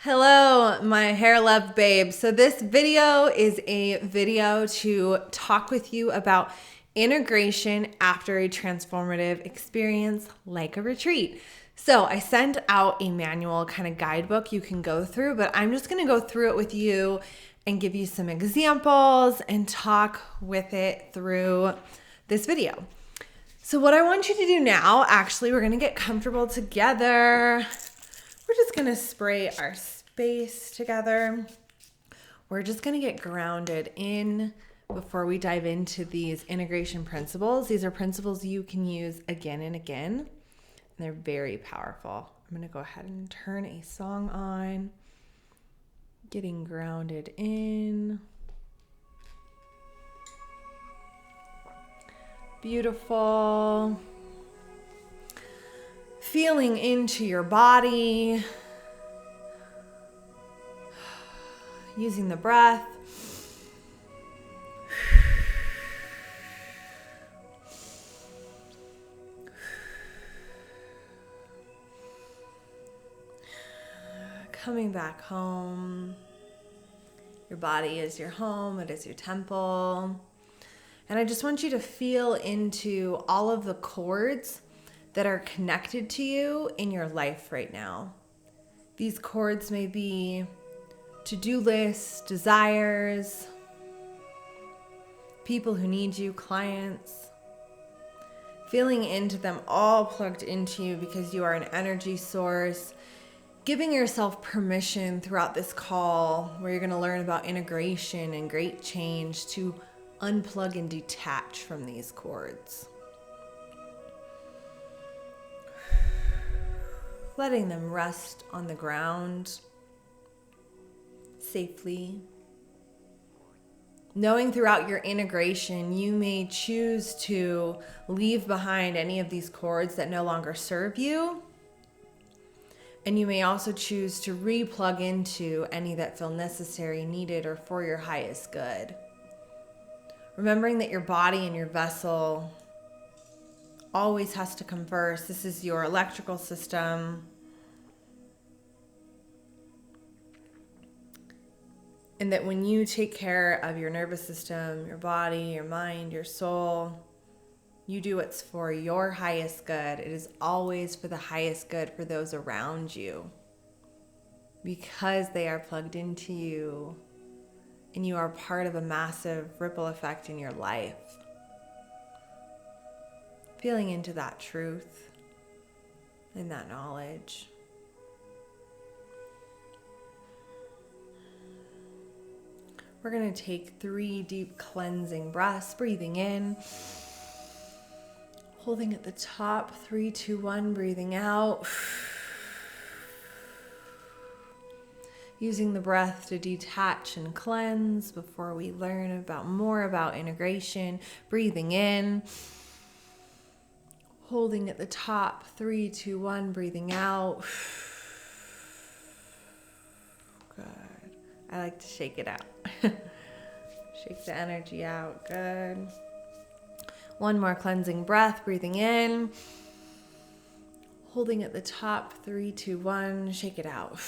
Hello, my hair love babe. So this video is a video to talk with you about integration after a transformative experience like a retreat. So I sent out a manual kind of guidebook you can go through, but I'm just going to go through it with you and give you some examples and talk with it through this video. So what I want you to do now, actually, we're going to get comfortable together. We're just going to spray our space together. We're just going to get grounded in before we dive into these integration principles. These are principles you can use again and again, and they're very powerful. I'm going to go ahead and turn a song on. Getting grounded in. Beautiful. Feeling into your body. Using the breath. Coming back home. Your body is your home. It is your temple. And I just want you to feel into all of the cords that are connected to you in your life right now. These cords may be to-do lists, desires, people who need you, clients. Feeling into them all plugged into you because you are an energy source. Giving yourself permission throughout this call where you're going to learn about integration and great change to unplug and detach from these cords. Letting them rest on the ground safely. Knowing throughout your integration, you may choose to leave behind any of these cords that no longer serve you. And you may also choose to re-plug into any that feel necessary, needed, or for your highest good. Remembering that your body and your vessel always has to come first. This is your electrical system. And that when you take care of your nervous system, your body, your mind, your soul, you do what's for your highest good. It is always for the highest good for those around you because they are plugged into you and you are part of a massive ripple effect in your life. Feeling into that truth and that knowledge. We're going to take 3 deep cleansing breaths, breathing in, holding at the top, 3, 2, 1, breathing out. Using the breath to detach and cleanse before we learn more about integration. Breathing in, holding at the top, 3, 2, 1, breathing out. Good. I like to shake it out. Shake the energy out. Good. One more cleansing breath, breathing in. Holding at the top, 3, 2, 1, shake it out.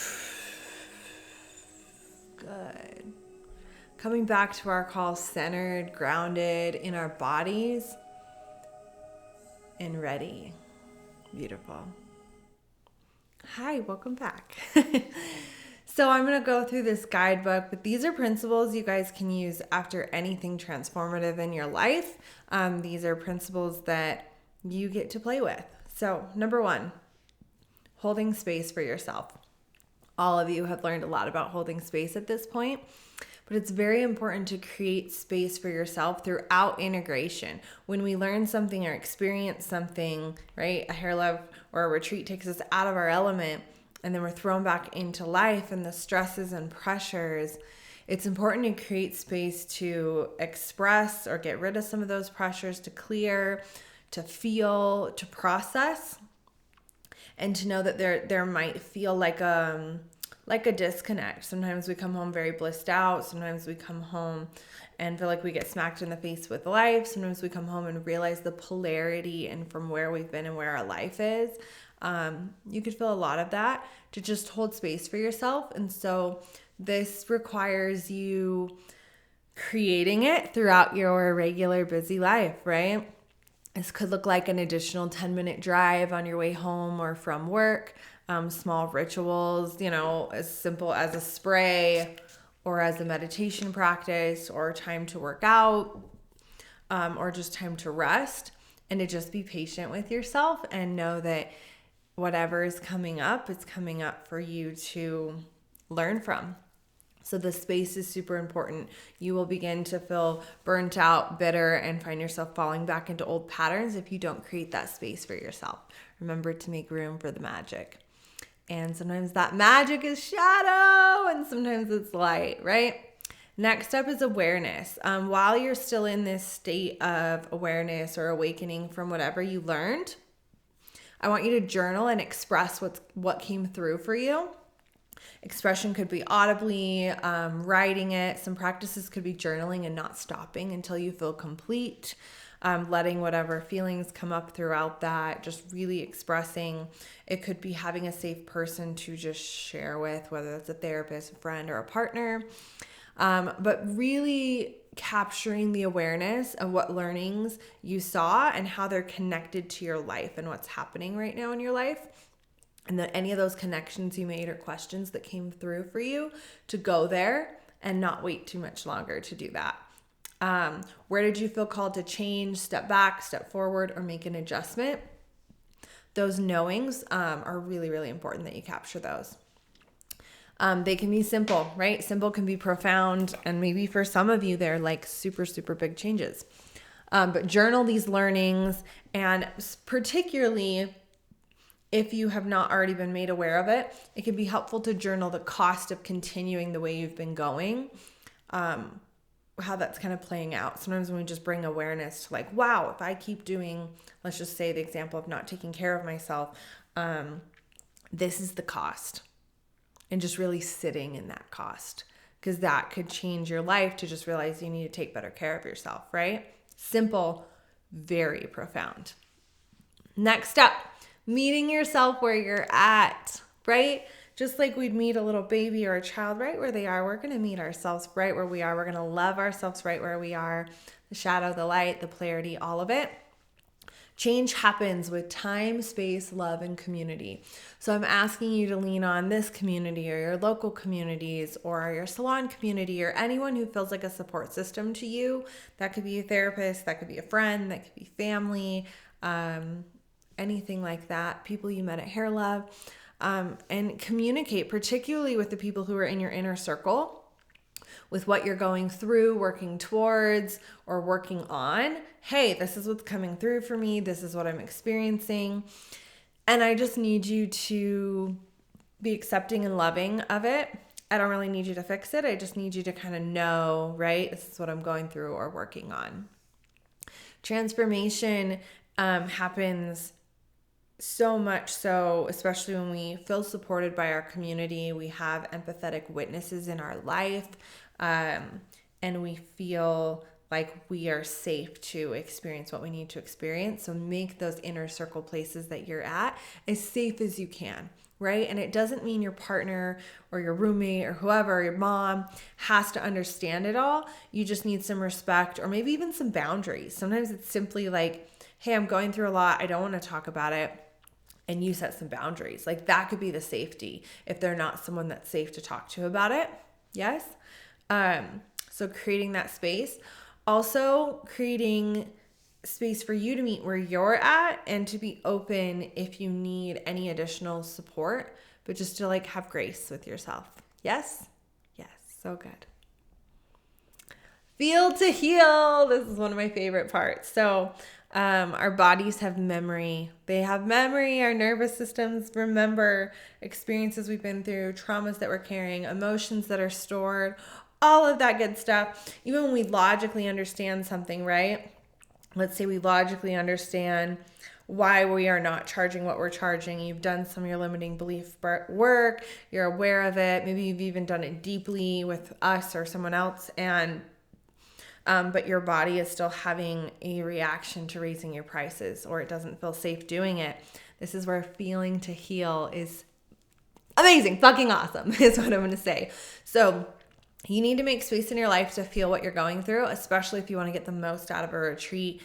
Good. Coming back to our call, centered, grounded in our bodies, and ready. Beautiful. Hi, welcome back. So I'm going to go through this guidebook, but these are principles you guys can use after anything transformative in your life. These are principles that you get to play with. So number 1, holding space for yourself. All of you have learned a lot about holding space at this point, but it's very important to create space for yourself throughout integration. When we learn something or experience something, right, a hair love or a retreat takes us out of our element, and then we're thrown back into life and the stresses and pressures, it's important to create space to express or get rid of some of those pressures, to clear, to feel, to process, and to know that there might feel like a disconnect. Sometimes we come home very blissed out. Sometimes we come home and feel like we get smacked in the face with life. Sometimes we come home and realize the polarity and from where we've been and where our life is. You could feel a lot of that to just hold space for yourself. And so this requires you creating it throughout your regular busy life, right? This could look like an additional 10-minute drive on your way home or from work, small rituals, as simple as a spray or as a meditation practice or time to work out, or just time to rest, and to just be patient with yourself and know that whatever is coming up, it's coming up for you to learn from. So the space is super important. You will begin to feel burnt out, bitter, and find yourself falling back into old patterns if you don't create that space for yourself. Remember to make room for the magic. And sometimes that magic is shadow and sometimes it's light, right? Next up is awareness. While you're still in this state of awareness or awakening from whatever you learned, I want you to journal and express what came through for you. Expression could be audibly, writing it. Some practices could be journaling and not stopping until you feel complete. Letting whatever feelings come up throughout that, just really expressing. It could be having a safe person to just share with, whether it's a therapist, a friend, or a partner. But really capturing the awareness of what learnings you saw and how they're connected to your life and what's happening right now in your life. And that any of those connections you made or questions that came through for you, to go there and not wait too much longer to do that. Where did you feel called to change, step back, step forward, or make an adjustment? Those knowings are really, really important that you capture those. They can be simple, right? Simple can be profound. And maybe for some of you, they're like super, super big changes. But journal these learnings, and particularly if you have not already been made aware of it, it can be helpful to journal the cost of continuing the way you've been going, how that's kind of playing out. Sometimes when we just bring awareness to like, wow, if I keep doing, let's just say the example of not taking care of myself, this is the cost. And just really sitting in that cost, because that could change your life to just realize you need to take better care of yourself, right? Simple, very profound. Next up, meeting yourself where you're at, right? Just like we'd meet a little baby or a child right where they are, we're going to meet ourselves right where we are. We're going to love ourselves right where we are. The shadow, the light, the polarity, all of it. Change happens with time, space, love, and community. So I'm asking you to lean on this community or your local communities or your salon community or anyone who feels like a support system to you. That could be a therapist, that could be a friend, that could be family, anything like that. People you met at Hair Love. And communicate, particularly with the people who are in your inner circle, with what you're going through, working towards, or working on. Hey, this is what's coming through for me. This is what I'm experiencing. And I just need you to be accepting and loving of it. I don't really need you to fix it. I just need you to kind of know, right? This is what I'm going through or working on. Transformation happens so much so, especially when we feel supported by our community, we have empathetic witnesses in our life, and we feel like we are safe to experience what we need to experience. So make those inner circle places that you're at as safe as you can, right? And it doesn't mean your partner or your roommate or whoever, your mom, has to understand it all. You just need some respect or maybe even some boundaries. Sometimes it's simply like, hey, I'm going through a lot. I don't want to talk about it. And you set some boundaries. Like that could be the safety if they're not someone that's safe to talk to about it. Yes. So creating that space. Also creating space for you to meet where you're at and to be open if you need any additional support, but just to like have grace with yourself. Yes. Yes. So good. Feel to heal. This is one of my favorite parts. So our bodies have memory. They have memory. Our nervous systems remember experiences we've been through, traumas that we're carrying, emotions that are stored, all of that good stuff. Even when we logically understand something, right? Let's say we logically understand why we are not charging what we're charging. You've done some of your limiting belief work. You're aware of it. Maybe you've even done it deeply with us or someone else, and but your body is still having a reaction to raising your prices, or it doesn't feel safe doing it. This is where feeling to heal is amazing, fucking awesome is what I'm going to say. So you need to make space in your life to feel what you're going through, especially if you want to get the most out of a retreat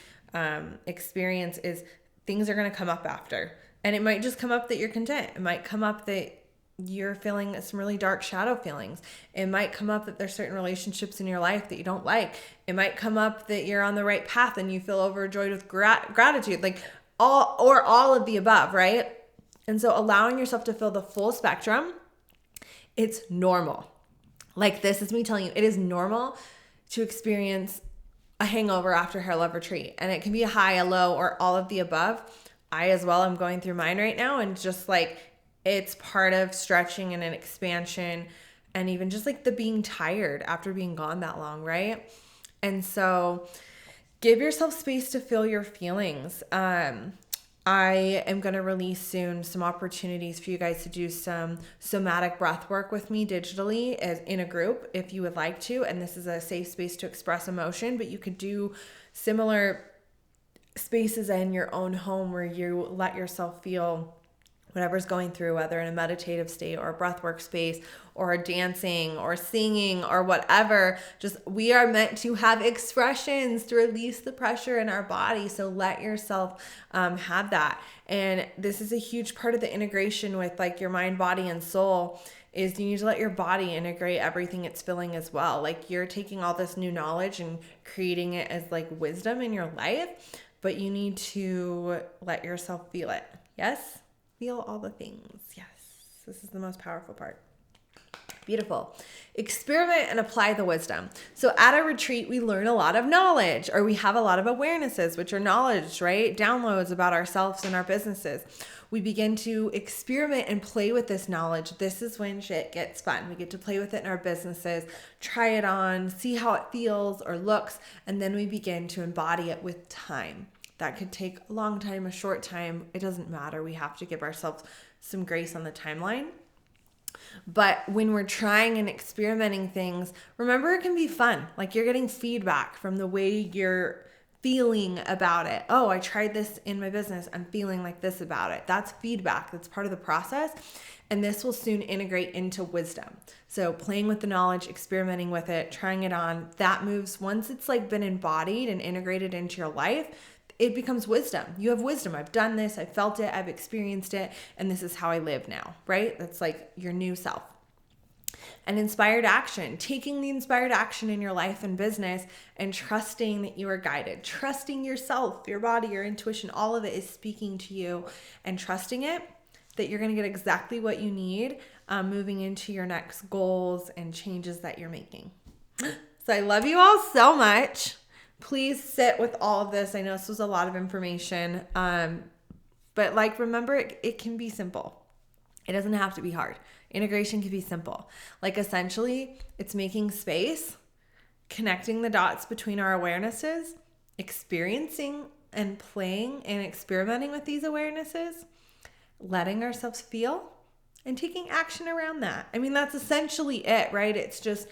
experience. Is things are going to come up after. And it might just come up that you're content. It might come up that you're feeling some really dark shadow feelings. It might come up that there's certain relationships in your life that you don't like. It might come up that you're on the right path and you feel overjoyed with gratitude, like all of the above, right? And so allowing yourself to feel the full spectrum, it's normal. Like, this is me telling you, it is normal to experience a hangover after Hair Love Retreat. And it can be a high, a low, or all of the above. I as well am going through mine right now, and just like, it's part of stretching and an expansion, and even just like the being tired after being gone that long, right? And so give yourself space to feel your feelings. I am going to release soon some opportunities for you guys to do some somatic breath work with me digitally as in a group if you would like to. And this is a safe space to express emotion, but you could do similar spaces in your own home where you let yourself feel whatever's going through, whether in a meditative state or a breathwork space or dancing or singing or whatever. Just, we are meant to have expressions to release the pressure in our body. So let yourself have that. And this is a huge part of the integration with like your mind, body, and soul, is you need to let your body integrate everything it's feeling as well. Like, you're taking all this new knowledge and creating it as like wisdom in your life, but you need to let yourself feel it. Yes? Feel all the things. Yes. This is the most powerful part. Beautiful. Experiment and apply the wisdom. So at a retreat, we learn a lot of knowledge, or we have a lot of awarenesses, which are knowledge, right? Downloads about ourselves and our businesses. We begin to experiment and play with this knowledge. This is when shit gets fun. We get to play with it in our businesses, try it on, see how it feels or looks, and then we begin to embody it with time. That could take a long time, a short time. It doesn't matter. We have to give ourselves some grace on the timeline. But when we're trying and experimenting things, remember, it can be fun. Like, you're getting feedback from the way you're feeling about it. Oh, I tried this in my business. I'm feeling like this about it. That's feedback. That's part of the process. And this will soon integrate into wisdom. So playing with the knowledge, experimenting with it, trying it on, that moves. Once it's like been embodied and integrated into your life, it becomes wisdom. You have wisdom. I've done this. I felt it. I've experienced it. And this is how I live now, right? That's like your new self. And inspired action, taking the inspired action in your life and business and trusting that you are guided, trusting yourself, your body, your intuition, all of it is speaking to you, and trusting it that you're going to get exactly what you need moving into your next goals and changes that you're making. So I love you all so much. Please sit with all of this. I know this was a lot of information, but like, remember, it can be simple. It doesn't have to be hard. Integration can be simple. Like, essentially, it's making space, connecting the dots between our awarenesses, experiencing and playing and experimenting with these awarenesses, letting ourselves feel, and taking action around that. I mean, that's essentially it, right? It's just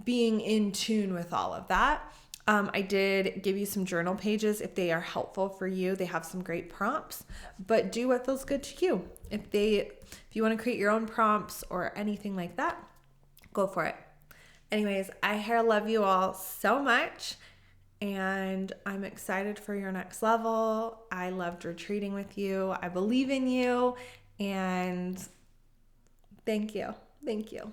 being in tune with all of that. I did give you some journal pages if they are helpful for you. They have some great prompts, but do what feels good to you. If you want to create your own prompts or anything like that, go for it. Anyways, I love you all so much, and I'm excited for your next level. I loved retreating with you. I believe in you, and thank you. Thank you.